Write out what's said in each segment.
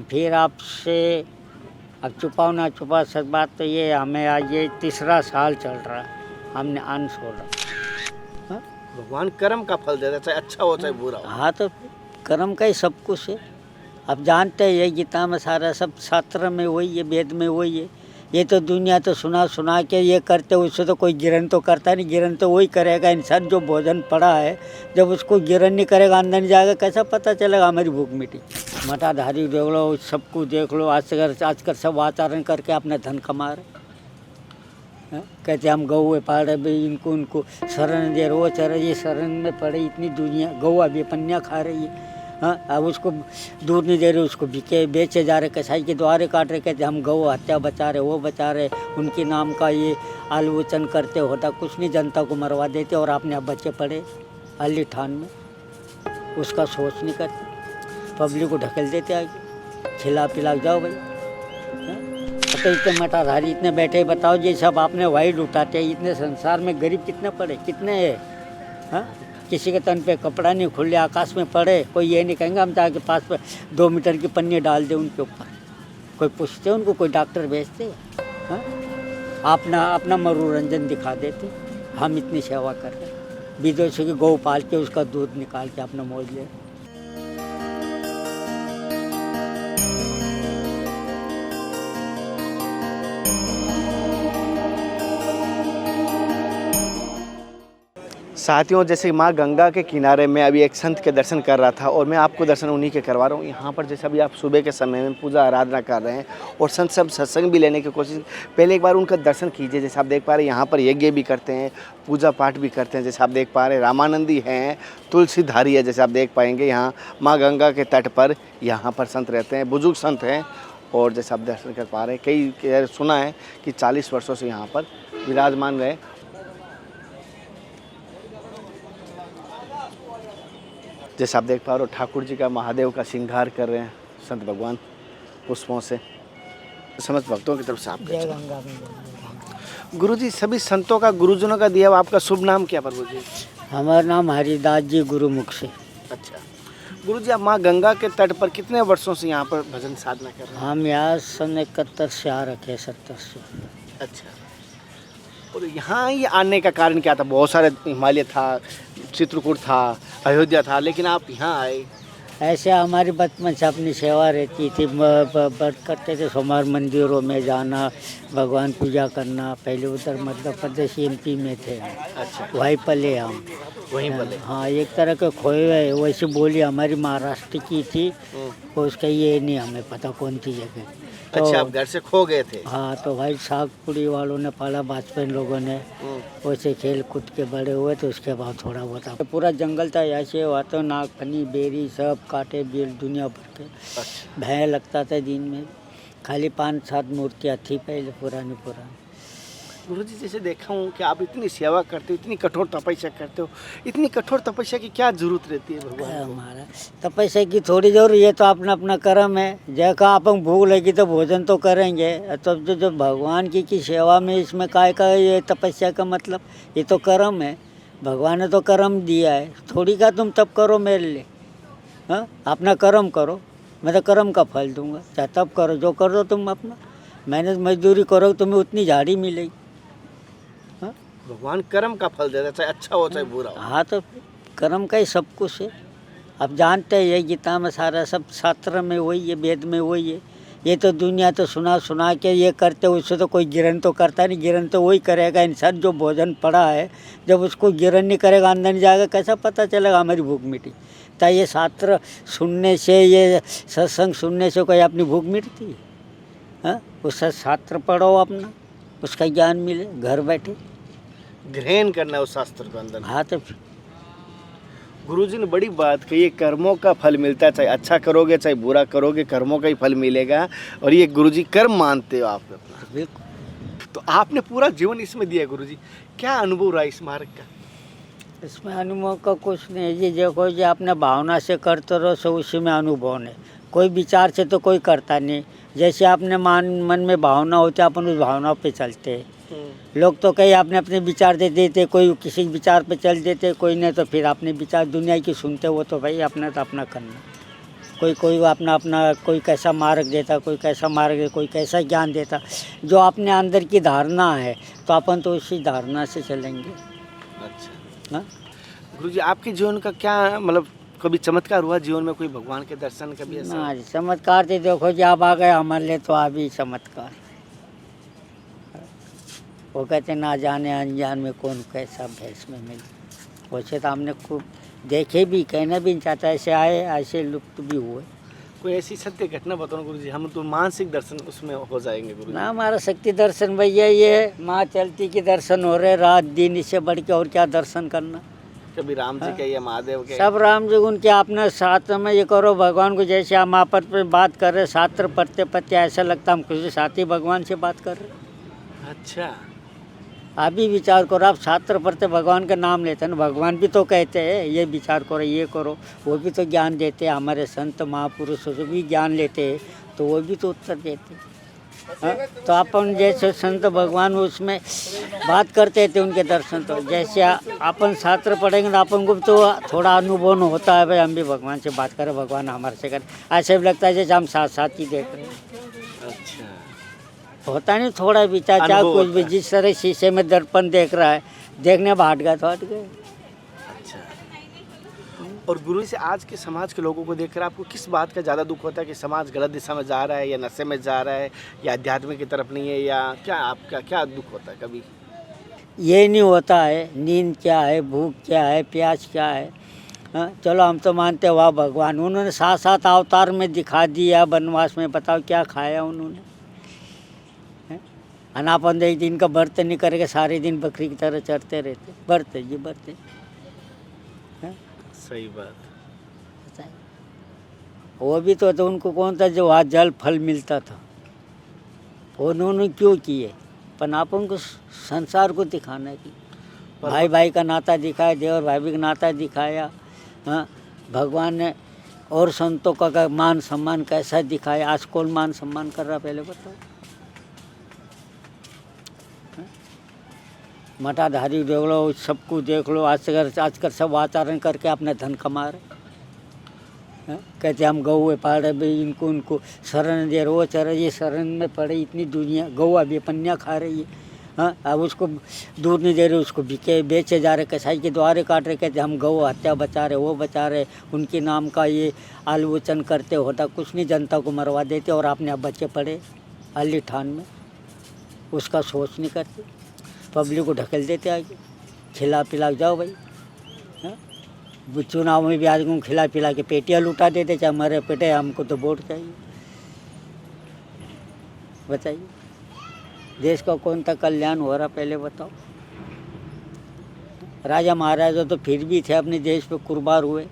फिर आपसे अब छुपाओ ना छुपा, सच बात तो ये हमें आज ये तीसरा साल चल रहा है, हमने अन्न छोड़ा। हाँ? भगवान कर्म का फल देता है, चाहे अच्छा हो चाहे बुरा हो। हाँ तो कर्म का ही सब कुछ है। अब जानते हैं ये गीता में सारा सब शास्त्र में वही है, वेद में वही है। ये तो दुनिया तो सुना के ये करते, उससे तो कोई गिरन तो करता नहीं। गिरन तो वही करेगा इंसान जो भोजन पड़ा है, जब उसको गिरन नहीं करेगा, अंदर नहीं जाएगा, कैसा पता चलेगा हमारी भूख मिटी। मठाधारी देख लो, सबको देख लो, आजकल सब आचरण करके अपना धन कमा रहे हैं। कहते हम गौ पाल भाई, इनको उनको शरण दे रहे, वो चरण ये शरण में पड़े, इतनी दुनिया गौ अभी पन्नियाँ खा रही है। हाँ, अब उसको दूध नहीं दे रहे, उसको बिके बेचे जा रहे, कसाई के द्वारे काट रहे। कहते हम गौ हत्या बचा रहे, वो बचा रहे, उनके नाम का ये आलोचन करते, होता कुछ नहीं, जनता को मरवा देते और अपने आप बच्चे पड़े अली ठान में। उसका सोच नहीं करते, पब्लिक को ढकेल देते आगे, खिला पिला जाओ भाई। तो इतने मठाधारी इतने बैठे, बताओ ये सब आपने वाइड उठाते हैं। इतने संसार में गरीब कितने पड़े, कितने है। हाँ, किसी के तन पे कपड़ा नहीं, खुले आकाश में पड़े, कोई ये नहीं कहेंगे हम जाके पास पे 2 मीटर की पन्नी डाल दे उनके ऊपर। कोई पूछते उनको, कोई डॉक्टर भेजते। हाँ, अपना मनोरंजन दिखा देते। हम इतनी सेवा कर रहे हैं, विदेशों की गौ पाल के उसका दूध निकाल के अपना मौज ले। साथियों, जैसे माँ गंगा के किनारे में अभी एक संत के दर्शन कर रहा था और मैं आपको दर्शन उन्हीं के करवा रहा हूँ। यहाँ पर जैसे अभी आप सुबह के समय में पूजा आराधना कर रहे हैं और संत सब सत्संग भी लेने की कोशिश, पहले एक बार उनका दर्शन कीजिए। जैसे आप देख पा रहे हैं यहाँ पर यज्ञ भी करते हैं, पूजा पाठ भी करते हैं। जैसे आप देख पा रहे हैं रामानंदी हैं, तुलसीधारी है। जैसे आप देख पाएंगे यहाँ माँ गंगा के तट पर यहाँ पर संत रहते हैं, बुजुर्ग संत हैं। और जैसे आप दर्शन कर पा रहे हैं, कई सुना है कि 40 वर्षों से यहाँ पर विराजमान रहे। जैसे आप देख पा रहे हो ठाकुर जी का महादेव का श्रृंगार कर रहे हैं संत भगवान पुष्पों से। समस्त भक्तों की तरफ से आपका गुरु जी, सभी संतों का, गुरुजनों का दिया हुआ आपका शुभ नाम क्या प्रभु जी? हमारा नाम हरिदास जी, गुरुमुख से। अच्छा गुरु जी, आप माँ गंगा के तट पर कितने वर्षों से यहाँ पर भजन साधना कर रहे हैं? हम यहाँ सन 71 से आ रखे, 70 से। अच्छा, और यहाँ ये आने का कारण क्या था? बहुत सारे हिमालय था, चित्रकूट था, अयोध्या था, लेकिन आप यहाँ आए। ऐसे हमारी बचपन से अपनी सेवा रहती थी, व्रत करते थे, सोमवार मंदिरों में जाना, भगवान पूजा करना। पहले उधर मध्य प्रदेश MP में थे। अच्छा, वहीं पले हम, वहीं पले। हाँ, एक तरह के खोए हुए। वैसे बोली हमारी महाराष्ट्र की थी, उसका ये नहीं हमें पता कौन सी जगह। तो अच्छा, आप घर से खो गए थे? हाँ, तो भाई सागपुरी वालों ने पाला, वाजपेयी लोगों ने, वैसे खेल कूद के बड़े हुए। तो उसके बाद थोड़ा बहुत पूरा जंगल था, ऐसे हुआ तो नागफनी बेरी सब काटे, बेल दुनिया भर के। अच्छा, भय लगता था दिन में। खाली 5-7 मूर्तियाँ थी पहले, पुरानी। गुरु जी, जैसे देखा हूँ कि आप इतनी सेवा करते हो, इतनी कठोर तपस्या करते हो, इतनी कठोर तपस्या की क्या जरूरत रहती है भगवान को? हमारा तपस्या की थोड़ी जरूर, ये तो अपना अपना कर्म है। जैसा अपन भूख लगी तो भोजन तो करेंगे। तो जो भगवान की सेवा में, इसमें काय का ये तपस्या का मतलब, ये तो कर्म है। भगवान ने तो कर्म दिया है, थोड़ी का तुम तप करो मेरे लिए। हाँ, अपना कर्म करो, मैं तो कर्म का फल दूंगा। चाहे तप करो, जो करो तुम अपना मेहनत मजदूरी करो, तुम्हें उतनी झाड़ी मिलेगी। भगवान कर्म का फल देता है, चाहे अच्छा हो चाहे बुरा हो। हाँ, तो कर्म का ही सब कुछ है। अब जानते हैं ये गीता में सारा सब शास्त्र में वही है, वेद में वही है। ये तो दुनिया तो सुना के ये करते, उससे तो कोई गिरन तो करता नहीं। गिरन तो वही करेगा इंसान जो भोजन पड़ा है, जब उसको गिरन नहीं करेगा, अंदर नहीं जाएगा, कैसा पता चलेगा हमारी भूख मिटी। तो ये शास्त्र सुनने से, ये सत्संग सुनने से कोई अपनी भूख मिटती है? हाँ, उससे शास्त्र पढ़ो अपना, उसका ज्ञान मिले घर बैठे। ग्रहण करना है उस शास्त्र को अंदर। हाँ, तो गुरु जी ने बड़ी बात कही, कर्मों का फल मिलता है, चाहे अच्छा करोगे चाहे बुरा करोगे, कर्मों का ही फल मिलेगा। और ये गुरु जी कर्म मानते हो आप अपना। बिल्कुल। तो आपने पूरा जीवन इसमें दिया गुरु जी, क्या अनुभव रहा इस मार्ग का? इसमें अनुभव का कुछ नहीं जी, देखो जी, अपने भावना से करते रहो, सो उसी में अनुभव नहीं। कोई विचार से तो कोई करता नहीं। जैसे आपने मन में भावना होती है, अपन उस भावना पे चलते हैं। लोग तो कई अपने अपने विचार दे देते, कोई किसी विचार पे चल देते, कोई नहीं तो फिर अपने विचार दुनिया की सुनते। वो तो भाई अपना तो अपना करना, कोई कोई अपना अपना कोई कैसा मार्ग देता, कोई कैसा मार्ग दे, कोई कैसा ज्ञान देता। जो अपने अंदर की धारणा है तो अपन तो उसी धारणा से चलेंगे। अच्छा हाँ, गुरुजी, आपके जीवन का क्या मतलब कभी चमत्कार हुआ जीवन में, कोई भगवान के दर्शन कभी ऐसा? ना जी, चमत्कार तो देखो जी, आप आ गए हमारे लिए तो अभी चमत्कार। वो कहते ना जाने अनजान में कौन कैसा भैंस में मिले। वैसे तो हमने खूब देखे भी, कहना भी नहीं चाहता, ऐसे आए ऐसे लुप्त भी हुए। कोई ऐसी सत्य घटना बताओ गुरुजी, हम तो मानसिक दर्शन उसमें हो जाएंगे गुरुजी। ना हमारा शक्ति दर्शन भैया ये माँ चलती के दर्शन हो रहे रात दिन, इससे बढ़ के और क्या दर्शन करना। कभी राम जी के या महादेव के? सब राम जी उनके अपने साथ में ये करो भगवान को, जैसे हम आपस में बात कर रहे शास्त्र पढ़ते पढ़ते ऐसा लगता हम किसी साथ ही भगवान से बात कर रहे। अच्छा, आप भी विचार करो, आप शास्त्र पढ़ते भगवान का नाम लेते हैं ना, भगवान भी तो कहते हैं ये विचार करो ये करो, वो भी तो ज्ञान देते हैं। हमारे संत महापुरुषों से भी ज्ञान लेते हैं तो वो भी तो उत्तर देते हैं। हाँ? तो अपन जैसे संत भगवान उसमें बात करते थे उनके दर्शन, तो जैसे अपन शास्त्र पढ़ेंगे तो अपन को भी तो थोड़ा अनुभव होता है भाई हम भी भगवान से बात करें, भगवान हमारे से करें, ऐसे भी लगता है जैसे हम साथ साथ ही देख रहे हैं। अच्छा, होता नहीं थोड़ा विचार, चाहे अनुभव कुछ भी, होता है। जिस तरह शीशे में दर्पण देख रहा है, देखने में हट गया तो हट गए। अच्छा। और गुरु से आज के समाज के लोगों को देखकर आपको किस बात का ज़्यादा दुख होता है कि समाज गलत दिशा में जा रहा है, या नशे में जा रहा है, या अध्यात्म की तरफ नहीं है, या क्या आपका क्या दुख होता है कभी? ये नहीं होता है नींद क्या है, भूख क्या है, प्यास क्या है। हाँ, चलो हम तो मानते हैं वाह भगवान, उन्होंने साथ साथ अवतार में दिखा दिया वनवास में, बताओ क्या खाया उन्होंने। अनापन एक दिन का व्रत नहीं करेगा, सारे दिन बकरी की तरह चढ़ते रहते, व्रत जी व्रत। सही बात। वो भी तो उनको कौन था जो वहाँ जल फल मिलता था, उन्होंने क्यों किए? पर अपन को संसार को दिखाना की, भाई भाई का नाता दिखाया, देवर भाभी का नाता दिखाया। हाँ, भगवान ने और संतों का मान सम्मान कैसा दिखाया। आज कौन मान सम्मान कर रहा पहले बताओ? मठाधारी देख लो, सबको देख लो, आजकल सब आचरण करके अपना धन कमा रहे। कहते हम गऊ पाड़े भाई, इनको उनको शरण दे रहे, वो चरे ये शरण में पड़े, इतनी दुनिया गऊ अभी पन्या खा रही है। हाँ, अब उसको दूर नहीं दे रहे, उसको बिके बेचे जा रहे, कसाई के द्वारे काट रहे, कहते हम गऊ हत्या बचा रहे, वो बचा रहे, उनके नाम का ये आलोचन करते, होता कुछ नहीं, जनता को मरवा देते और अपने आप बच्चे पड़े अली ठान में, उसका सोच नहीं करते, पब्लिक को ढकेल देते आगे, खिला पिला जाओ भाई। हाँ, चुनाव में भी आज को खिला पिला के पेटियाँ लुटा देते, चाहे मरे पेटे, हमको तो वोट चाहिए। बताइए देश का कौन सा कल्याण हो रहा पहले बताओ? राजा महाराजा तो फिर भी थे, अपने देश पे कुर्बान हुए।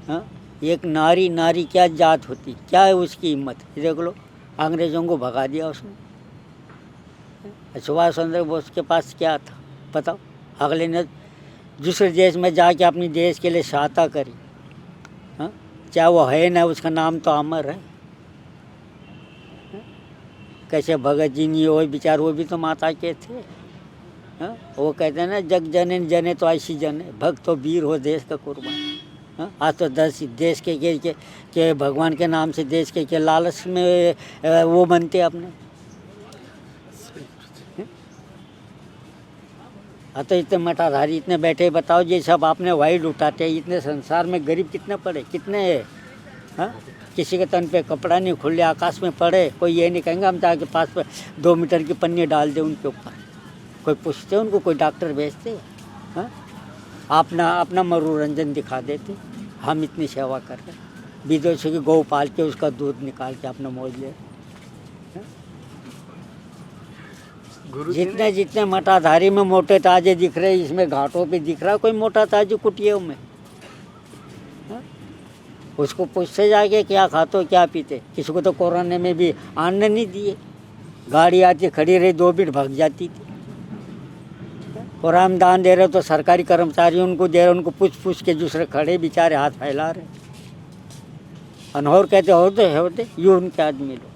हाँ, एक नारी, नारी क्या जात होती, क्या है उसकी हिम्मत, देख लो अंग्रेज़ों को भगा दिया उसने। सुभाष चंद्र बोस के पास क्या था बताओ? अगले ने दूसरे देश में जाके अपने देश के लिए सहायता करी। हाँ, चाहे वो है ना, उसका नाम तो अमर है। कैसे भगत जी नहीं, वो विचार, वो भी तो माता के थे। हाँ, वो कहते हैं ना जग जने जने तो ऐसी जने, भक्त तो वीर हो देश का कुर्बान। हाँ, आज तो देश के भगवान के नाम से देश के लालच में वो बनते अपने। हाँ, तो इतने मठाधारी इतने बैठे, बताओ ये सब आपने वाइड उठाते हैं, इतने संसार में गरीब कितने पड़े, कितने हैं? हाँ, किसी के तन पे कपड़ा नहीं, खुले आकाश में पड़े, कोई ये नहीं कहेंगे हम जाके पास पे 2 मीटर की पन्नी डाल दे उनके ऊपर, कोई पूछते उनको, कोई डॉक्टर भेजते? हाँ, अपना मनोरंजन दिखा देते, हम इतनी सेवा कर रहे, विदेशों की गौ पाल के उसका दूध निकाल के अपना मौज ले। जितने जितने मठाधारी में मोटे ताजे दिख रहे, इसमें घाटों पे दिख रहा कोई मोटा ताजे कुटियों में। हाँ? उसको पूछते जाके क्या खाते क्या पीते। किसी को तो कोरोना में भी अन्न नहीं दिए, गाड़ी आती खड़ी रही 2 मिनट भाग जाती थी। और हम दान दे रहे तो सरकारी कर्मचारी उनको दे रहे, उनको पूछ के दूसरे खड़े बेचारे हाथ फैला रहे, अनहोर कहते होते ये उनके आदमी लोग।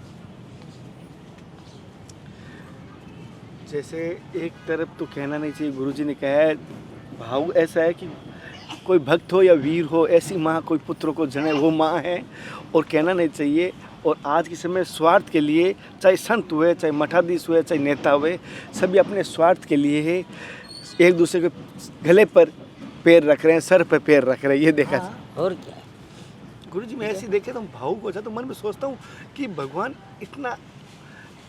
जैसे एक तरफ तो कहना नहीं चाहिए, गुरुजी ने कहा है भाव ऐसा है कि कोई भक्त हो या वीर हो, ऐसी माँ कोई पुत्र को जने वो माँ है, और कहना नहीं चाहिए। और आज के समय स्वार्थ के लिए, चाहे संत हुए, चाहे मठाधीश हुए, चाहे नेता हुए, सभी अपने स्वार्थ के लिए है एक दूसरे के गले पर पैर रख रहे हैं, सर पर पैर रख रहे हैं, ये देखा। और क्या। गुरु जी मैं ऐसे देखे तो भावुक हो जाता, तो मन में सोचता हूँ कि भगवान इतना,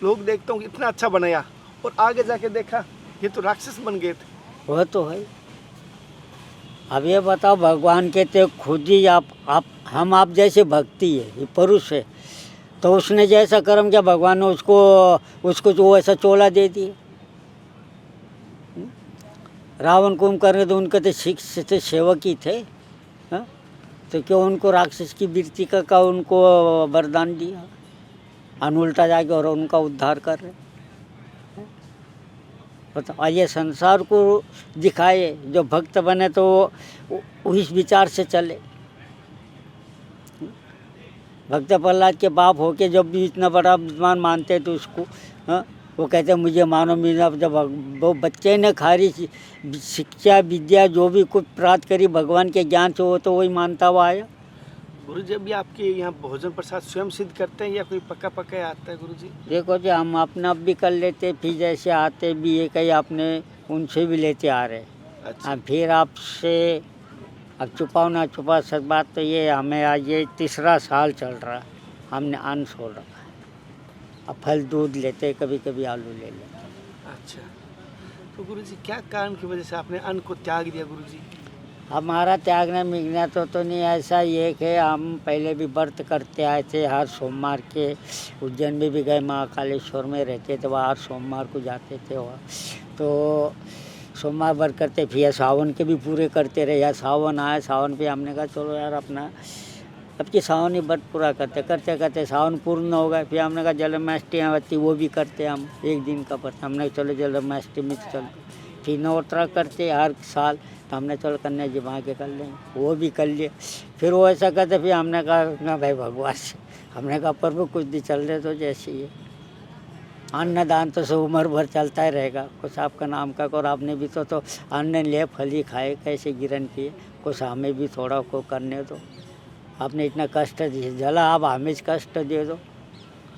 लोग देखता हूँ इतना अच्छा बनाया, और आगे जाके देखा ये तो राक्षस बन गए थे। वह तो है। अब ये बताओ, भगवान कहते खुद ही आप हम आप जैसे भक्ति है, ये पुरुष है, तो उसने जैसा कर्म किया भगवान ने उसको जो ऐसा चोला दे दिया। रावण को करने तो उनके तो शिष्य थे, सेवक ही थे, हाँ? तो क्यों उनको राक्षस की वृत्ति का उनको वरदान दिया, उल्टा जाके और उनका उद्धार कर रहे। बताओ, ये संसार को दिखाए, जो भक्त बने तो उस विचार से चले। भक्त प्रहलाद के बाप होके जब भी इतना बड़ा विद्वान मानते थे उसको, हाँ, वो कहते मुझे मानो मेरा, जब वो बच्चे ने खारी शिक्षा विद्या जो भी कुछ प्राप्त करी भगवान के ज्ञान से, वो तो वही मानता हुआ आया। गुरु जी अभी आपके यहाँ भोजन प्रसाद स्वयं सिद्ध करते हैं या कोई पक्का पक्का आता है गुरु जी? देखो जी, हम अपना भी कर लेते, फिर जैसे आते भी ये कहीं अपने उनसे भी लेते आ रहे। अच्छा। फिर आपसे अब छुपाओ ना छुपा, सच बात तो ये हमें आज ये तीसरा साल चल रहा, हमने अन्न छोड़ रखा है। अब फल दूध लेते, कभी कभी आलू ले लेते। अच्छा, तो गुरु जी क्या कारण की वजह से आपने अन्न को त्याग दिया गुरु जी? हमारा त्यागना मिगना तो नहीं, ऐसा ये कि हम पहले भी व्रत करते आए थे, हर सोमवार के उज्जैन में भी गए, महाकालेश्वर में रहते थे, वहाँ हर सोमवार को जाते थे वहाँ, तो सोमवार व्रत करते, फिर सावन के भी पूरे करते रहे। या सावन आए, सावन पे हमने कहा चलो यार अपना अब की सावन ही व्रत पूरा करते करते करते सावन पूर्ण हो गए। फिर हमने कहा जन्माष्टमी आती वो भी करते हम, एक दिन का व्रत, हमने चलो जन्माष्टमी में चलो। फिर नवरात्र करते हर साल, तो हमने चलो कन्या जी वहाँ के कर लेंगे, वो भी कर लिए। फिर वो ऐसा करते, फिर हमने कहा ना भाई भगवान से, हमने कहा प्रभु कुछ भी चल रहे तो जैसे ही अन्नदान तो सब उम्र भर चलता ही रहेगा, कुछ आपका नाम का और आपने भी तो अन्न ले फल ही खाए, कैसे गिरन किए, कुछ हमें भी थोड़ा को करने दो। आपने इतना कष्ट झेला, आप हमें कष्ट दे दो,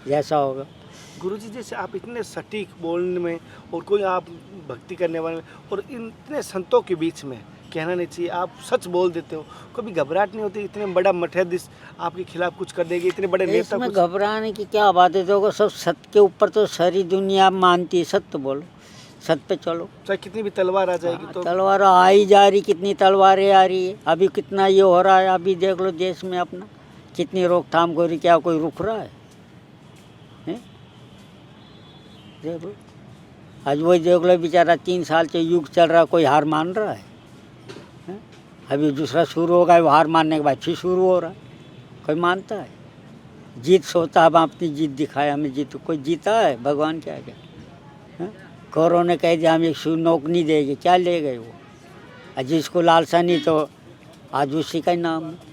जैसा होगा। गुरुजी जैसे आप इतने सटीक बोलने में और कोई आप भक्ति करने वाले में और इतने संतों के बीच में कहना नहीं चाहिए, आप सच बोल देते हो, कभी घबराहट नहीं होती? इतने बड़ा मठाधीश आपके खिलाफ कुछ कर देगी, इतने बड़े नेता इसमें घबराने की क्या बात है? देखो सब सत्य के ऊपर तो सारी दुनिया मानती है, सत्य बोलो, सत्य पे चलो, चाहे कितनी भी तलवार आ जाएगी तो। तलवार आ ही जा रही, कितनी तलवारें आ रही है, अभी कितना ये हो रहा है, अभी देख लो देश में अपना कितनी रोकथाम हो रही, क्या कोई रुक रहा है? देख लो आज वही देख लो, बेचारा 3 साल से युग चल रहा, कोई हार मान रहा है? अभी दूसरा शुरू होगा, वो हार मानने के बाद फिर शुरू हो रहा है, कोई मानता है? जीत सोता, अब अपनी जीत दिखाए, हमें जीत, कोई जीता है? भगवान क्या क्या कौरों ने कह दिया हमें नौक नहीं देगी, क्या ले गए वो? और जिसको लालसा नहीं तो आज उसी का ही नाम है।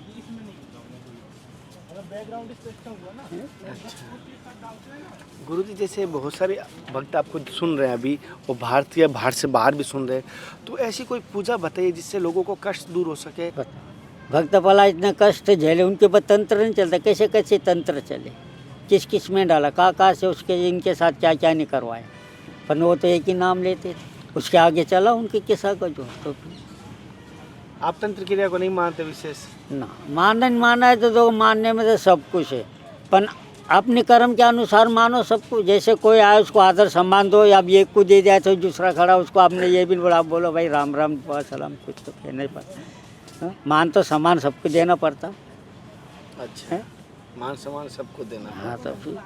गुरुजी जैसे बहुत सारे भक्त आपको सुन रहे हैं अभी, वो भारतीय बाहर से बाहर भी सुन रहे हैं, तो ऐसी कोई पूजा बताइए जिससे लोगों को कष्ट दूर हो सके। भक्त भला इतने कष्ट झेले, उनके ऊपर तंत्र नहीं चलता, कैसे कैसे तंत्र चले, किस किस में डाला, कहाँ से उसके इनके साथ क्या क्या नहीं करवाया, पर वो तो एक ही नाम लेते थे, उसके आगे चला उनके किस्सा को जो। तो आप तंत्र क्रिया को नहीं मानते विशेष? ना माना है तो मानने में तो सब कुछ है, पर अपने कर्म के अनुसार मानो सब कुछ। जैसे कोई आए उसको आदर सम्मान दो, या अब एक को दे दिया तो दूसरा खड़ा उसको आपने ये भी बोला, बोलो भाई राम राम सलाम, कुछ तो कहना ही पड़ता। मान तो सम्मान सबको देना पड़ता। अच्छा, मान सम्मान सबको देना। हाँ तो फिर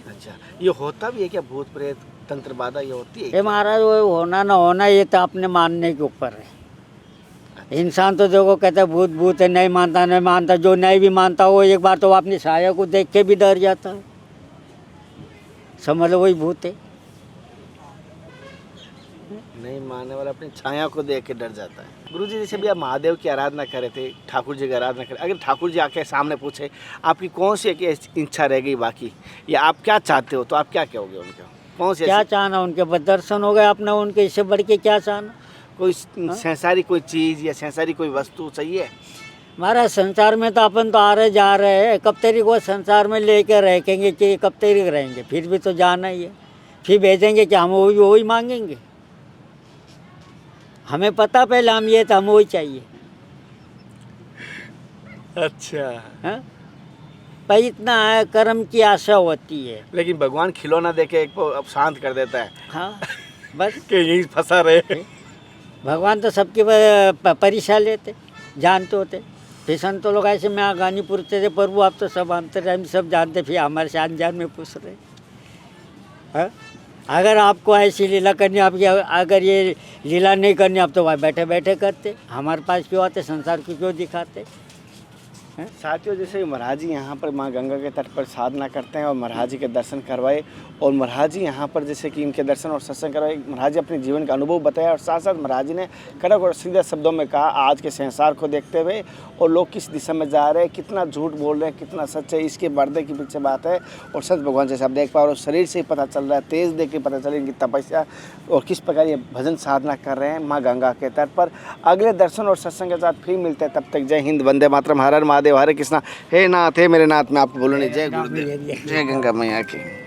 अच्छा, ये होता भी है क्या? भूत प्रेत तंत्र बाधा ये होती है? ये महाराज वो होना ना होना ये तो अपने मानने के ऊपर है। इंसान तो देखो कहता है भूत भूत है, नहीं मानता, जो नहीं भी मानता वो एक बार तो अपनी छाया को देख के भी डर जाता है, समझ लो वही भूत है। नहीं मानने वाला अपनी छाया को देख के डर जाता है। गुरुजी जैसे भी आप महादेव की आराधना कर रहे थे, ठाकुर जी की आराधना कर, अगर ठाकुर जी आके सामने पूछे आपकी कौन सी एक इच्छा रह गई बाकी, या आप क्या चाहते हो, तो आप क्या कहोगे उनको? कौन सी क्या चाहना, उनके दर्शन हो गए अपना, उनके इससे बढ़ के क्या चाहना? कोई संसारी कोई चीज़ या संसारी कोई वस्तु चाहिए? महाराज संसार में तो अपन तो आ रहे जा रहे हैं, कब तक वो संसार में लेके रहेंगे कि कब तक रहेंगे, फिर भी तो जाना ही है। फिर भेजेंगे कि हम वही वही मांगेंगे? हमें पता पहले हम ये तो हम वही चाहिए। अच्छा। हाँ, पर इतना है, कर्म की आशा होती है। लेकिन भगवान खिलौना देके एक को अब शांत कर देता है हाँ बस, कि यही फंसा रहे। भगवान तो सबकी परीक्षा लेते, जानते होते। फिर संत लोग ऐसे में गानी पूछते थे, प्रभु आप तो सब अंतर्यामी सब जानते, फिर हमारे से अनजान में पूछ रहे। हाँ? अगर आपको ऐसी लीला करनी, आपकी अगर ये लीला नहीं करनी, आप तो वहाँ बैठे बैठे करते, हमारे पास क्यों आते, संसार को क्यों दिखाते? साथियों, जैसे महाराज जी यहाँ पर माँ गंगा के तट पर साधना करते हैं और महाराज जी के दर्शन करवाए, और महाराज जी यहाँ पर जैसे कि इनके दर्शन और सत्संग करवाए, महाराज जी अपने जीवन का अनुभव बताया, और साथ साथ महाराज जी ने कड़क और सीधे शब्दों में कहा आज के संसार को देखते हुए और लोग किस दिशा में जा रहे हैं, कितना झूठ बोल रहे हैं, कितना सच है, इसके पर्दे के पीछे बात है। और सच भगवान जैसे आप देख पा रहे हो, शरीर से ही पता चल रहा है, तेज देख के पता चल रहा है इनकी तपस्या और किस प्रकार ये भजन साधना कर रहे हैं माँ गंगा के तट पर। अगले दर्शन और सत्संग के साथ फिर मिलते हैं, तब तक जय हिंद, वंदे मातरम, हर हर महादेव, हरे कृष्णा, हे नाथ, हे मेरे नाथ। मैं आपको बोलूँ नहीं, जय गुरुदेव, जय गंगा मैया की।